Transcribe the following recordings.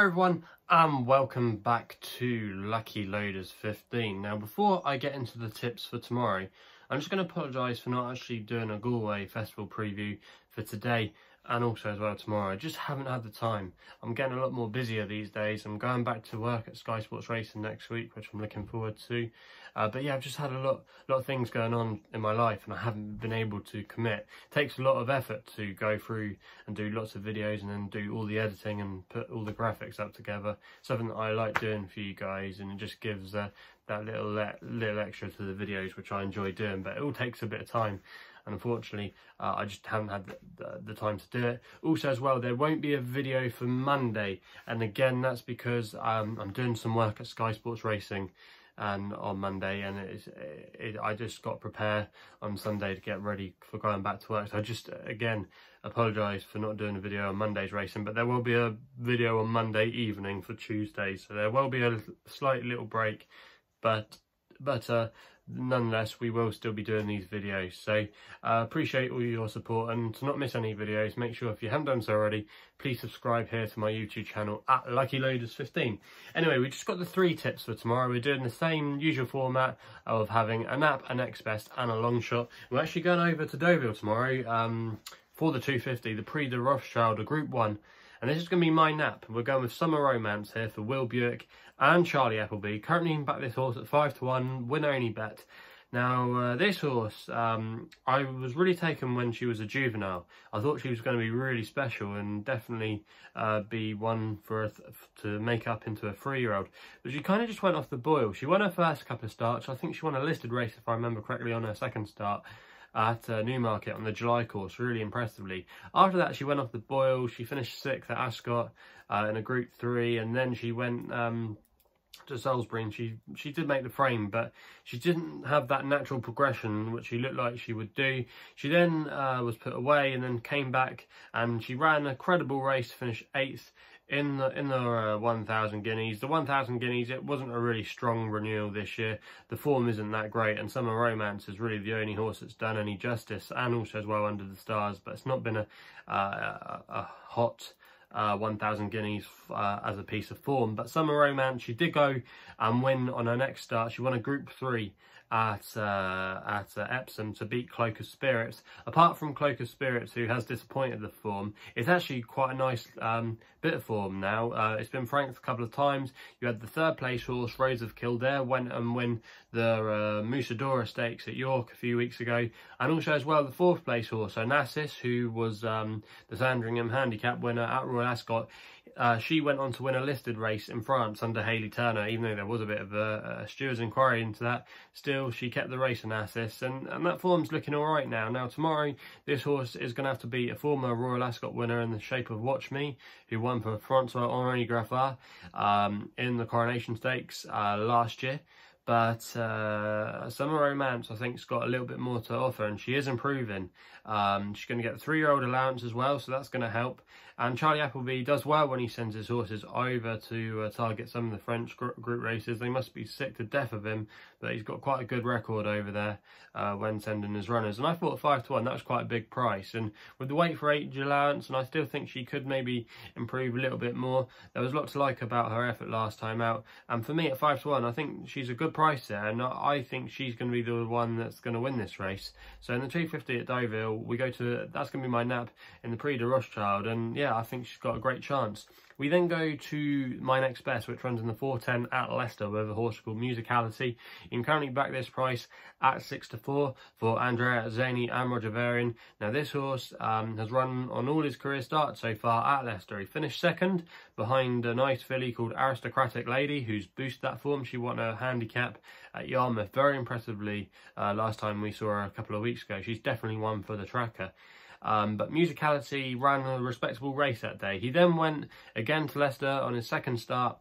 everyone, and welcome back to Lucky Loaders 15. Now, before I get into the tips for tomorrow, I'm just going to apologise for not actually doing a Galway festival preview for today and also as well tomorrow. I just haven't had the time. I'm getting a lot more busier these days. I'm going back to work at Sky Sports Racing next week, which I'm looking forward to. But yeah, I've just had a lot of things going on in my life and I haven't been able to commit. It takes a lot of effort to go through and do lots of videos and then do all the editing and put all the graphics up together. Something that I like doing for you guys, and it just gives that little extra to the videos, which I enjoy doing. But it all takes a bit of time. And unfortunately, I just haven't had the time to do it. Also as well, there won't be a video for Monday. And again, that's because I'm doing some work at Sky Sports Racing and on Monday, and I just got prepared on Sunday to get ready for going back to work. So I just, again, apologise for not doing a video on Monday's racing, but there will be a video on Monday evening for Tuesday. So there will be a slight little break, but nonetheless, we will still be doing these videos. So appreciate all your support, and to not miss any videos, make sure if you haven't done so already, please subscribe here to my YouTube channel at Lucky Loaders 15. Anyway, we just got the 3 tips for tomorrow. We're doing the same usual format of having a nap, an X-Best and a long shot. We're actually going over to Deauville tomorrow for the 250, the Prix de Rothschild, a Group 1. And this is going to be my nap. We're going with Summer Romance here for Will Buick and Charlie Appleby. Currently back this horse at 5-1, winner only bet. Now, this horse, I was really taken when she was a juvenile. I thought she was going to be really special and definitely be one to make up into a 3-year-old. But she kind of just went off the boil. She won her first couple of starts. I think she won a listed race, if I remember correctly, on her second start at Newmarket on the July course, really impressively. After that, she went off the boil. She finished 6th at Ascot in a Group 3, and then she went to Salisbury, and she did make the frame, but she didn't have that natural progression which she looked like she would do. She then was put away and then came back, and she ran a credible race to finish 8th in the 1,000 guineas. The 1,000 guineas, it wasn't a really strong renewal this year. The form isn't that great, and Summer Romance is really the only horse that's done any justice, and also as well under the stars. But it's not been a hot 1,000 guineas as a piece of form. But Summer Romance, she did go and win on her next start. She won a Group 3 at Epsom to beat Cloak of Spirits. Apart from Cloak of Spirits, who has disappointed the form, it's actually quite a nice bit of form now. It's been franked a couple of times. You had the 3rd place horse, Rose of Kildare, went and win the Musadora Stakes at York a few weeks ago, and also as well the 4th place horse, Onassis, who was the Sandringham Handicap winner at Royal Ascot. She went on to win a listed race in France under Hayley Turner, even though there was a bit of a steward's inquiry into that. Still, she kept the race in Assis, and that form's looking all right now. Now, tomorrow, this horse is going to have to beat a former Royal Ascot winner in the shape of Watch Me, who won for François-Henri Graffard in the Coronation Stakes last year. But Summer Romance, I think, has got a little bit more to offer, and she is improving. She's going to get the 3-year-old allowance as well, so that's going to help. And Charlie Appleby does well when he sends his horses over to target some of the French group races. They must be sick to death of him, but he's got quite a good record over there when sending his runners. And I thought 5-1, that was quite a big price. And with the weight for age allowance, and I still think she could maybe improve a little bit more. There was a lot to like about her effort last time out. And for me at 5-1, I think she's a good price there, and I think she's going to be the one that's going to win this race. So in the 250 at Deauville, that's going to be my nap in the Prix de Rothschild, and yeah, I think she's got a great chance. We then go to my next best, which runs in the 410 at Leicester with a horse called Musicality. You can currently back this price at 6-4 for Andrea, Atzeni and Roger Varian. Now, this horse has run on all his career starts so far at Leicester. He finished 2nd behind a nice filly called Aristocratic Lady, who's boosted that form. She won a handicap at Yarmouth very impressively last time we saw her a couple of weeks ago. She's definitely one for the tracker. But Musicality ran a respectable race that day. He then went again to Leicester on his 2nd start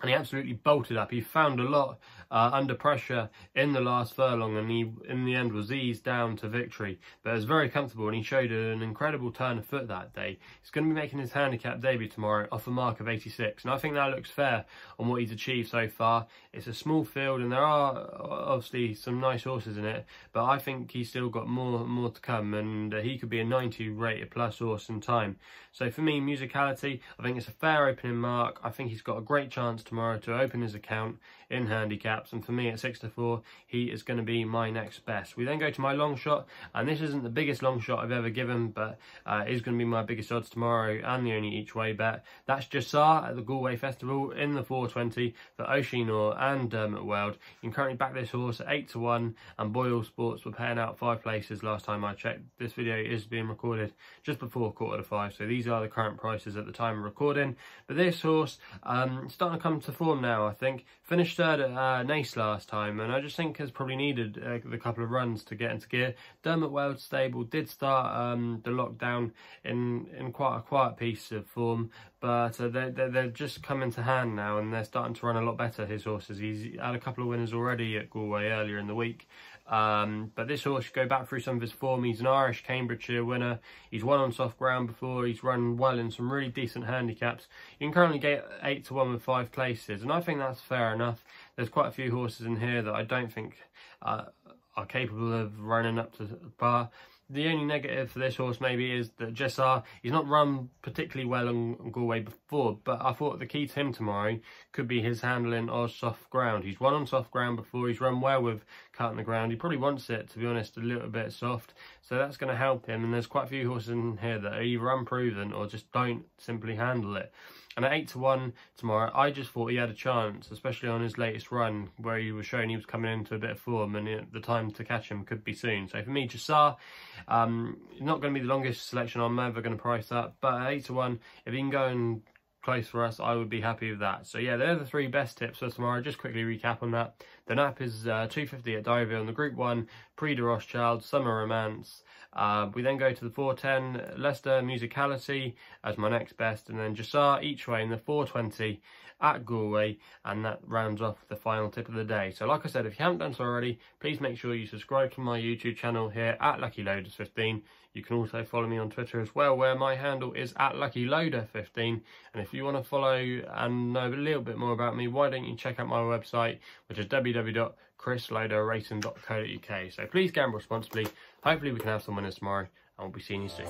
and he absolutely bolted up. He found a lot under pressure in the last furlong, and he in the end was eased down to victory, but it was very comfortable, and he showed an incredible turn of foot that day. He's going to be making his handicap debut tomorrow off a mark of 86, and I think that looks fair on what he's achieved so far. It's a small field, and there are obviously some nice horses in it, but I think he's still got more to come, and he could be a 90 rated plus horse in time. So for me, Musicality, I think it's a fair opening mark. I think he's got a great chance tomorrow to open his account in handicaps, and for me at 6-4 he is going to be my next best. We then go to my long shot, and this isn't the biggest long shot I've ever given, but it is going to be my biggest odds tomorrow and the only each way bet. That's Jassaar at the Galway Festival in the 420 for Oisin and Dermot Weld. You can currently back this horse at 8-1, and Boyle Sports were paying out 5 places last time I checked. This video is being recorded just before 4:45, so these are the current prices at the time of recording. But this horse starting to come to form now, I think. Finished third at Nace last time, and I just think has probably needed a couple of runs to get into gear. Dermot Weld's stable did start the lockdown in quite a quiet piece of form, but they're just coming to hand now, and they're starting to run a lot better, his horses. He's had a couple of winners already at Galway earlier in the week. But this horse should go back through some of his form. He's an Irish Cambridgeshire winner. He's won on soft ground before. He's run well in some really decent handicaps. You can currently get 8-1 with 5 places, and I think that's fair enough. There's quite a few horses in here that I don't think are capable of running up to par. The only negative for this horse maybe is that Jassaar, he's not run particularly well on Galway before, but I thought the key to him tomorrow could be his handling of soft ground. He's won on soft ground before, he's run well with cutting the ground. He probably wants it, to be honest, a little bit soft, so that's going to help him. And there's quite a few horses in here that are either unproven or just don't simply handle it. And at 8-1 tomorrow, I just thought he had a chance, especially on his latest run, where he was showing he was coming into a bit of form, and the time to catch him could be soon. So for me, Jassaar, not going to be the longest selection I'm ever going to price up, but at 8-1, if he can go and close for us, I would be happy with that. So yeah, they're the 3 best tips for tomorrow. Just quickly recap on that. The nap is 250 at Deauville on the Group 1, Prix de Rothschild, Summer Romance. We then go to the 410 Leicester Musicality as my next best, and then Jassaar each way in the 420 at Galway, and that rounds off the final tip of the day. So like I said, if you haven't done so already, please make sure you subscribe to my YouTube channel here at LuckyLoaders15. You can also follow me on Twitter as well, where my handle is at LuckyLoader15. And if you want to follow and know a little bit more about me, why don't you check out my website, which is www.chrisloaderracing.co.uk. So please gamble responsibly. Hopefully we can have some winners tomorrow, and we'll be seeing you soon.